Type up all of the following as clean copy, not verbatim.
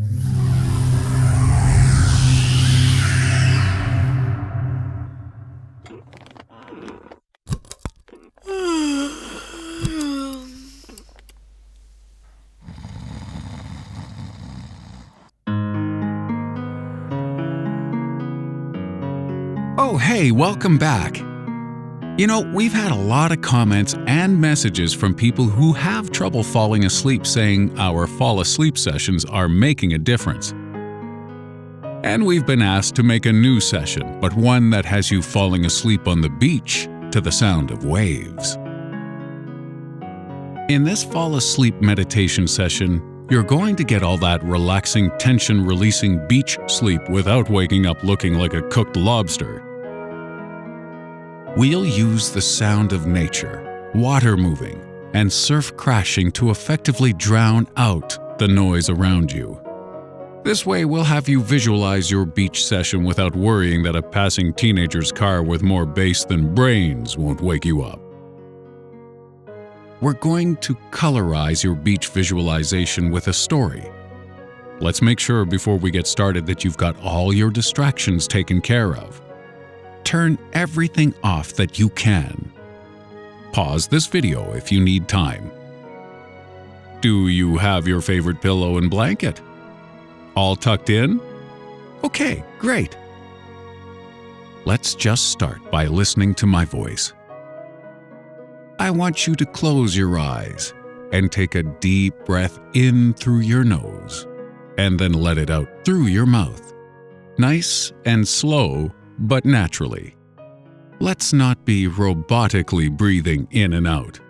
Oh, hey, welcome back. You know, we've had a lot of comments and messages from people who have trouble falling asleep saying our fall asleep sessions are making a difference. And we've been asked to make a new session, but one that has you falling asleep on the beach to the sound of waves. In this fall asleep meditation session, you're going to get all that relaxing, tension-releasing beach sleep without waking up looking like a cooked lobster. We'll use the sound of nature, water moving, and surf crashing to effectively drown out the noise around you. This way, we'll have you visualize your beach session without worrying that a passing teenager's car with more bass than brains won't wake you up. We're going to colorize your beach visualization with a story. Let's make sure before we get started that you've got all your distractions taken care of. Turn everything off that you can. Pause this video if you need time. Do you have your favorite pillow and blanket? All tucked in? Okay, great. Let's just start by listening to my voice. I want you to close your eyes and take a deep breath in through your nose and then let it out through your mouth. Nice and slow, but naturally. Let's not be robotically breathing in and out.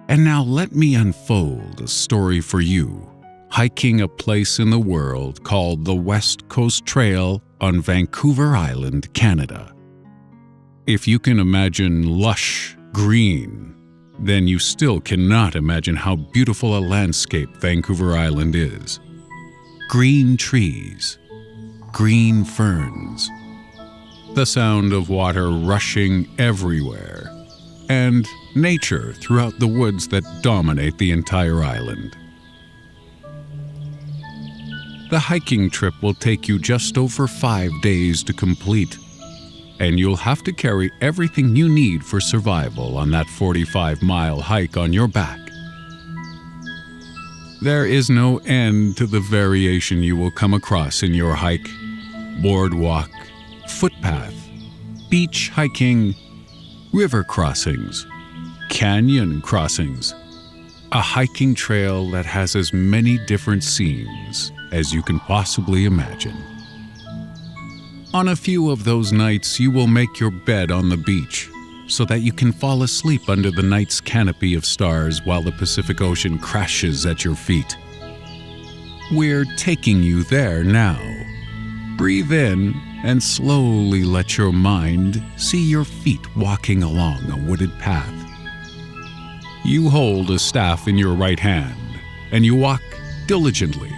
And now let me unfold a story for you, hiking a place in the world called the West Coast Trail on Vancouver Island, Canada. If you can imagine lush green, then you still cannot imagine how beautiful a landscape Vancouver Island is. Green trees, green ferns, the sound of water rushing everywhere, and nature throughout the woods that dominate the entire island. The hiking trip will take you just over 5 days to complete, and you'll have to carry everything you need for survival on that 45-mile hike on your back. There is no end to the variation you will come across in your hike. Boardwalk, footpath, beach hiking, river crossings, canyon crossings, a hiking trail that has as many different scenes as you can possibly imagine. On a few of those nights, you will make your bed on the beach so that you can fall asleep under the night's canopy of stars while the Pacific Ocean crashes at your feet. We're taking you there now. Breathe in and slowly let your mind see your feet walking along a wooded path. You hold a staff in your right hand and you walk diligently,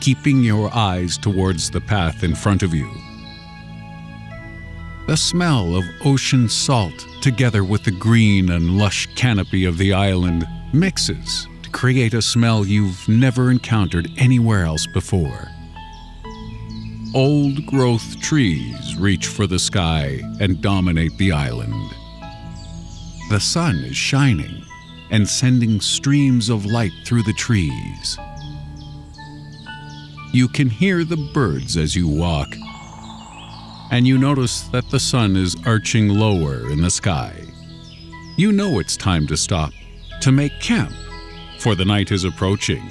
keeping your eyes towards the path in front of you. The smell of ocean salt together with the green and lush canopy of the island mixes to create a smell you've never encountered anywhere else before. Old-growth trees reach for the sky and dominate the island. The sun is shining and sending streams of light through the trees. You can hear the birds as you walk, and you notice that the sun is arching lower in the sky. You know it's time to stop, to make camp, for the night is approaching,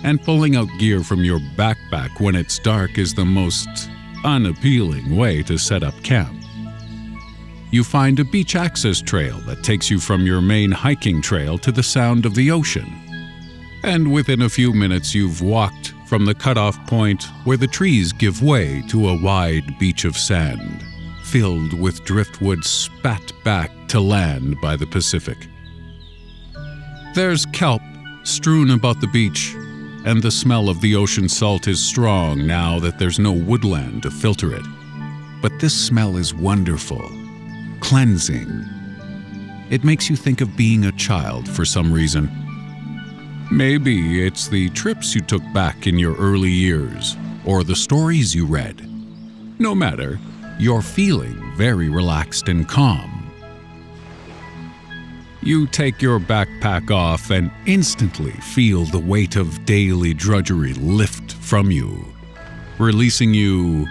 and pulling out gear from your backpack when it's dark is the most unappealing way to set up camp. You find a beach access trail that takes you from your main hiking trail to the sound of the ocean. And within a few minutes you've walked from the cutoff point where the trees give way to a wide beach of sand, filled with driftwood spat back to land by the Pacific. There's kelp strewn about the beach, and the smell of the ocean salt is strong now that there's no woodland to filter it. But this smell is wonderful, cleansing. It makes you think of being a child for some reason. Maybe it's the trips you took back in your early years, or the stories you read. No matter, you're feeling very relaxed and calm. You take your backpack off and instantly feel the weight of daily drudgery lift from you, releasing you,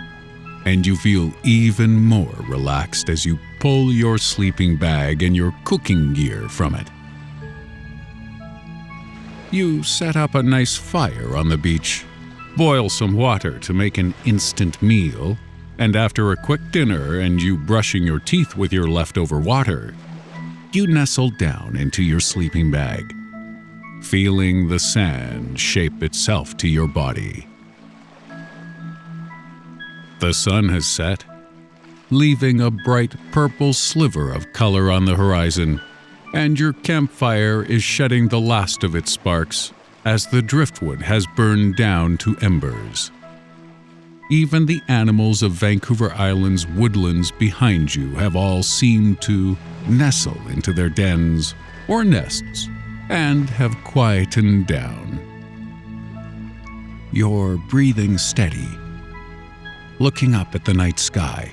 and you feel even more relaxed as you pull your sleeping bag and your cooking gear from it. You set up a nice fire on the beach, boil some water to make an instant meal, and after a quick dinner and you brushing your teeth with your leftover water, you nestle down into your sleeping bag, feeling the sand shape itself to your body. The sun has set, leaving a bright purple sliver of color on the horizon, and your campfire is shedding the last of its sparks as the driftwood has burned down to embers. Even the animals of Vancouver Island's woodlands behind you have all seemed to nestle into their dens or nests and have quietened down. You're breathing steady, looking up at the night sky,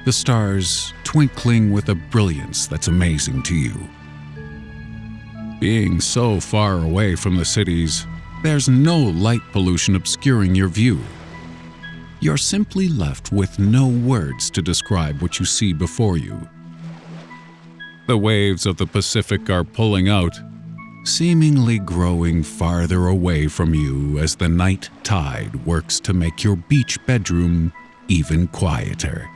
the stars twinkling with a brilliance that's amazing to you. Being so far away from the cities, there's no light pollution obscuring your view. You're simply left with no words to describe what you see before you. The waves of the Pacific are pulling out, seemingly growing farther away from you as the night tide works to make your beach bedroom even quieter.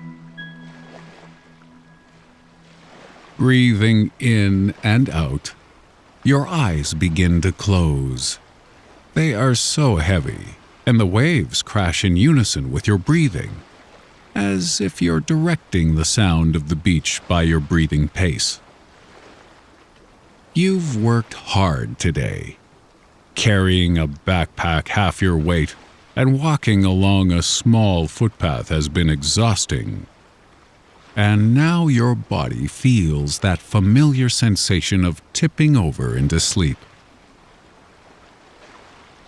Breathing in and out, your eyes begin to close. They are so heavy, and the waves crash in unison with your breathing, as if you're directing the sound of the beach by your breathing pace. You've worked hard today, carrying a backpack half your weight and walking along a small footpath has been exhausting. And now your body feels that familiar sensation of tipping over into sleep.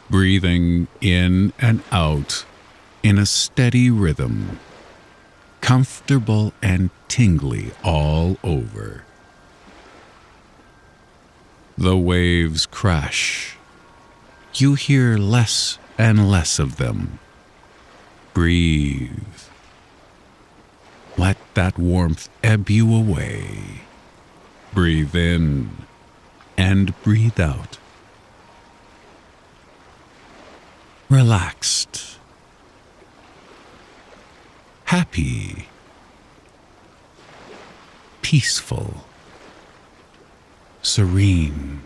Breathing in and out in a steady rhythm, comfortable and tingly all over. The waves crash. You hear less and less of them. Breathe. Let that warmth ebb you away. Breathe in and breathe out. Relaxed. Happy. Peaceful. Serene.